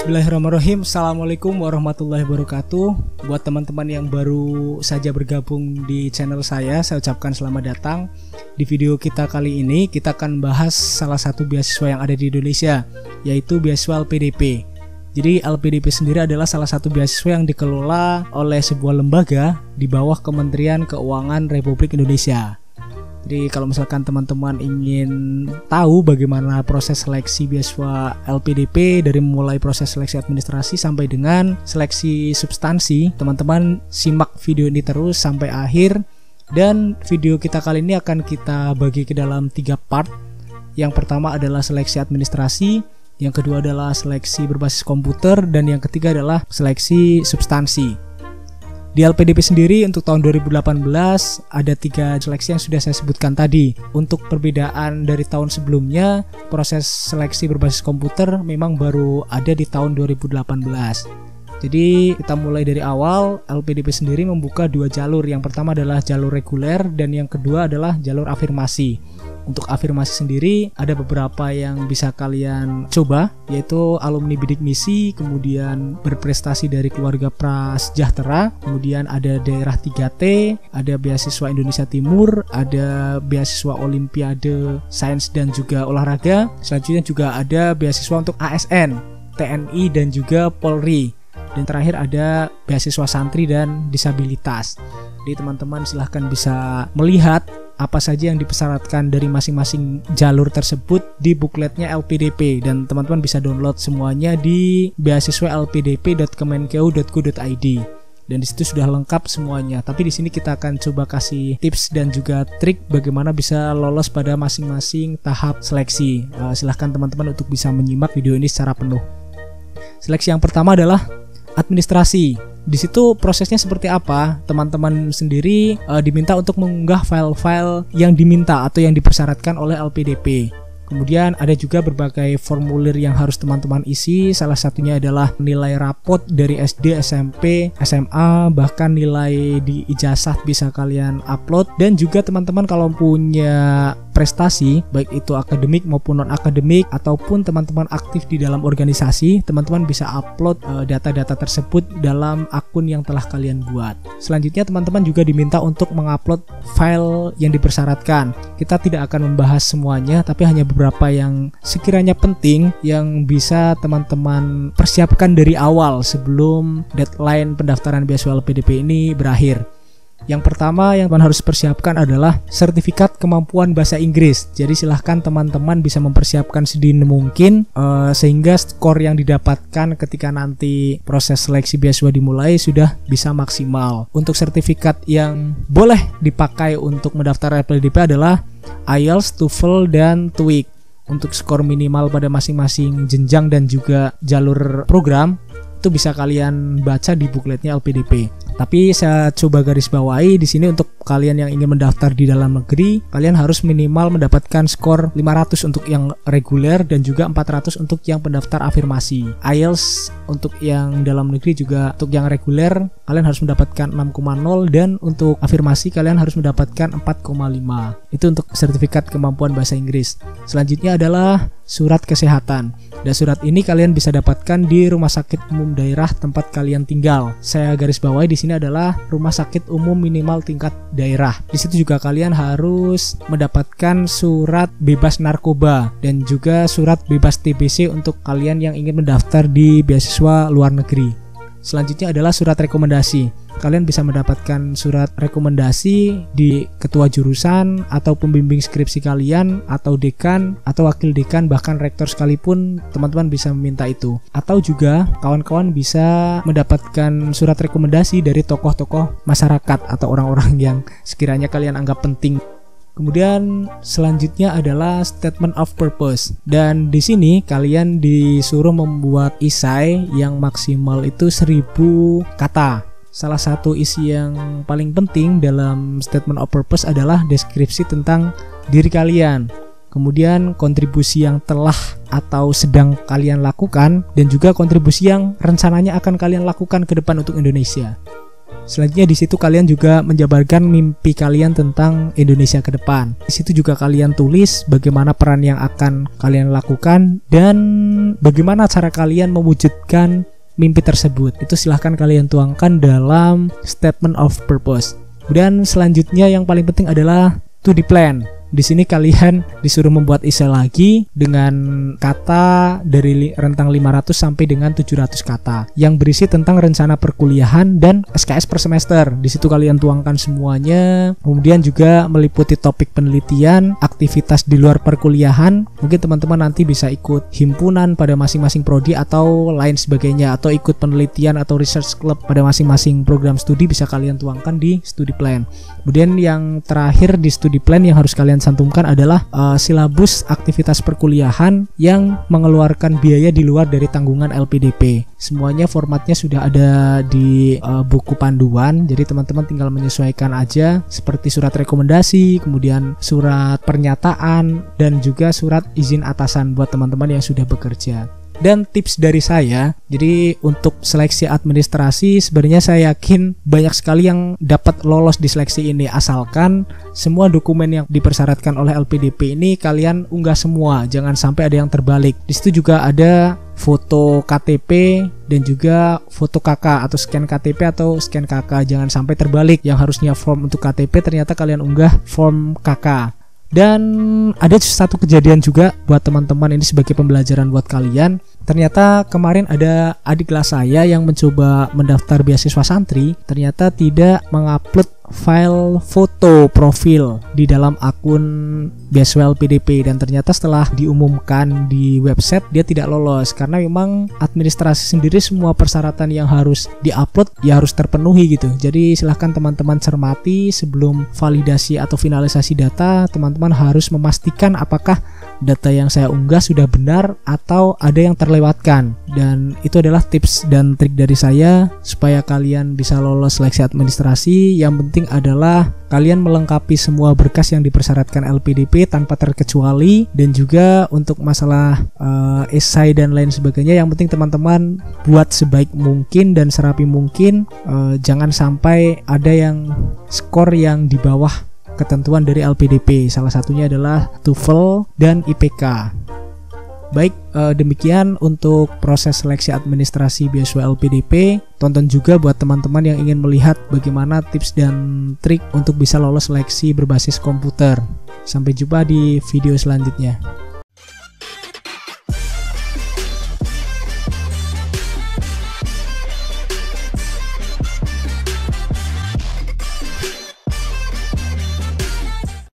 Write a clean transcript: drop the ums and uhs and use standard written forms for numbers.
Bismillahirrahmanirrahim. Assalamualaikum warahmatullahi wabarakatuh. Buat teman-teman yang baru saja bergabung di channel saya ucapkan selamat datang. Di video kita kali ini kita akan bahas salah satu beasiswa yang ada di Indonesia, yaitu beasiswa LPDP. Jadi LPDP sendiri adalah salah satu beasiswa yang dikelola oleh sebuah lembaga di bawah Kementerian Keuangan Republik Indonesia. Jadi kalau misalkan teman-teman ingin tahu bagaimana proses seleksi beasiswa LPDP dari mulai proses seleksi administrasi sampai dengan seleksi substansi, teman-teman simak video ini terus sampai akhir. Dan video kita kali ini akan kita bagi ke dalam 3 part. Yang pertama adalah seleksi administrasi, yang kedua adalah seleksi berbasis komputer, dan yang ketiga adalah seleksi substansi. Di LPDP sendiri untuk tahun 2018 ada 3 seleksi yang sudah saya sebutkan tadi. Untuk perbedaan dari tahun sebelumnya, proses seleksi berbasis komputer memang baru ada di tahun 2018. Jadi kita mulai dari awal. LPDP sendiri membuka 2 jalur. Yang pertama adalah jalur reguler dan yang kedua adalah jalur afirmasi. Untuk afirmasi sendiri ada beberapa yang bisa kalian coba, yaitu alumni bidik misi, kemudian berprestasi dari keluarga prasejahtera, kemudian ada daerah 3T, ada beasiswa Indonesia Timur, ada beasiswa Olimpiade Sains dan juga Olahraga. Selanjutnya juga ada beasiswa untuk ASN, TNI dan juga Polri. Dan terakhir ada beasiswa santri dan disabilitas. Jadi teman-teman silahkan bisa melihat apa saja yang dipersyaratkan dari masing-masing jalur tersebut di bukletnya LPDP, dan teman-teman bisa download semuanya di beasiswa-lpdp.kemenkeu.go.id. Dan di situ sudah lengkap semuanya. Tapi di sini kita akan coba kasih tips dan juga trik bagaimana bisa lolos pada masing-masing tahap seleksi. Silahkan teman-teman untuk bisa menyimak video ini secara penuh. Seleksi yang pertama adalah administrasi. Di situ prosesnya seperti apa? Teman-teman sendiri diminta untuk mengunggah file-file yang diminta atau yang dipersyaratkan oleh LPDP. Kemudian ada juga berbagai formulir yang harus teman-teman isi. Salah satunya adalah nilai rapot dari SD, SMP, SMA, bahkan nilai di ijazah bisa kalian upload. Dan juga teman-teman kalau punya prestasi, baik itu akademik maupun non-akademik, ataupun teman-teman aktif di dalam organisasi, teman-teman bisa upload data-data tersebut dalam akun yang telah kalian buat. Selanjutnya teman-teman juga diminta untuk mengupload file yang dipersyaratkan. Kita tidak akan membahas semuanya, tapi hanya beberapa yang sekiranya penting yang bisa teman-teman persiapkan dari awal sebelum deadline pendaftaran beasiswa LPDP ini berakhir. Yang pertama yang teman harus persiapkan adalah sertifikat kemampuan bahasa Inggris. Jadi silahkan teman-teman bisa mempersiapkan sedini mungkin sehingga skor yang didapatkan ketika nanti proses seleksi beasiswa dimulai sudah bisa maksimal. Untuk sertifikat yang boleh dipakai untuk mendaftar LPDP adalah IELTS, TOEFL, dan TOEIC. Untuk skor minimal pada masing-masing jenjang dan juga jalur program itu bisa kalian baca di bukletnya LPDP. Tapi saya coba garis bawahi di sini untuk kalian yang ingin mendaftar di dalam negeri, kalian harus minimal mendapatkan skor 500 untuk yang reguler dan juga 400 untuk yang pendaftar afirmasi. IELTS untuk yang dalam negeri juga untuk yang reguler kalian harus mendapatkan 6,0 dan untuk afirmasi kalian harus mendapatkan 4,5. Itu untuk sertifikat kemampuan bahasa Inggris. Selanjutnya adalah surat kesehatan. Dan surat ini kalian bisa dapatkan di rumah sakit umum daerah tempat kalian tinggal. Saya garis bawahi di sini adalah rumah sakit umum minimal tingkat daerah. Di situ juga kalian harus mendapatkan surat bebas narkoba dan juga surat bebas TBC untuk kalian yang ingin mendaftar di beasiswa luar negeri. Selanjutnya adalah surat rekomendasi. Kalian bisa mendapatkan surat rekomendasi di ketua jurusan atau pembimbing skripsi kalian atau dekan atau wakil dekan, bahkan rektor sekalipun teman-teman bisa meminta itu. Atau juga kawan-kawan bisa mendapatkan surat rekomendasi dari tokoh-tokoh masyarakat atau orang-orang yang sekiranya kalian anggap penting. Kemudian selanjutnya adalah statement of purpose. Dan di sini kalian disuruh membuat esai yang maksimal itu 1000 kata. Salah satu isi yang paling penting dalam statement of purpose adalah deskripsi tentang diri kalian, kemudian kontribusi yang telah atau sedang kalian lakukan, dan juga kontribusi yang rencananya akan kalian lakukan ke depan untuk Indonesia. Selanjutnya di situ kalian juga menjabarkan mimpi kalian tentang Indonesia ke depan. Di situ juga kalian tulis bagaimana peran yang akan kalian lakukan dan bagaimana cara kalian mewujudkan mimpi tersebut. Itu silahkan kalian tuangkan dalam statement of purpose. Kemudian selanjutnya yang paling penting adalah to the plan. Di sini kalian disuruh membuat esai lagi dengan kata dari rentang 500 sampai dengan 700 kata yang berisi tentang rencana perkuliahan dan SKS per semester. Di situ kalian tuangkan semuanya. Kemudian juga meliputi topik penelitian, aktivitas di luar perkuliahan. Mungkin teman-teman nanti bisa ikut himpunan pada masing-masing prodi atau lain sebagainya, atau ikut penelitian atau research club pada masing-masing program studi bisa kalian tuangkan di studi plan. Kemudian yang terakhir di studi plan yang harus kalian cantumkan adalah silabus aktivitas perkuliahan yang mengeluarkan biaya di luar dari tanggungan LPDP. Semuanya formatnya sudah ada di buku panduan, jadi teman-teman tinggal menyesuaikan aja, seperti surat rekomendasi, kemudian surat pernyataan, dan juga surat izin atasan buat teman-teman yang sudah bekerja. Dan tips dari saya, jadi untuk seleksi administrasi sebenarnya saya yakin banyak sekali yang dapat lolos di seleksi ini, asalkan semua dokumen yang dipersyaratkan oleh LPDP ini kalian unggah semua, jangan sampai ada yang terbalik. Di situ juga ada foto KTP dan juga foto KK atau scan KTP atau scan KK, jangan sampai terbalik, yang harusnya form untuk KTP ternyata kalian unggah form KK. Dan ada satu kejadian juga buat teman-teman, ini sebagai pembelajaran buat kalian. Ternyata kemarin ada adik kelas saya yang mencoba mendaftar beasiswa santri, ternyata tidak mengupload file foto profil di dalam akun beasiswa LPDP, dan ternyata setelah diumumkan di website dia tidak lolos karena memang administrasi sendiri semua persyaratan yang harus diupload ya harus terpenuhi gitu. Jadi silahkan teman-teman cermati sebelum validasi atau finalisasi data, teman-teman harus memastikan apakah data yang saya unggah sudah benar atau ada yang terlewatkan. Dan itu adalah tips dan trik dari saya supaya kalian bisa lolos seleksi administrasi. Yang penting adalah kalian melengkapi semua berkas yang dipersyaratkan LPDP tanpa terkecuali, dan juga untuk masalah esai dan lain sebagainya, yang penting teman-teman buat sebaik mungkin dan serapi mungkin. Jangan sampai ada yang skor yang di bawah ketentuan dari LPDP. Salah satunya adalah TOEFL dan IPK. Baik, demikian untuk proses seleksi administrasi beasiswa LPDP. Tonton juga buat teman-teman yang ingin melihat bagaimana tips dan trik untuk bisa lolos seleksi berbasis komputer. Sampai jumpa di video selanjutnya.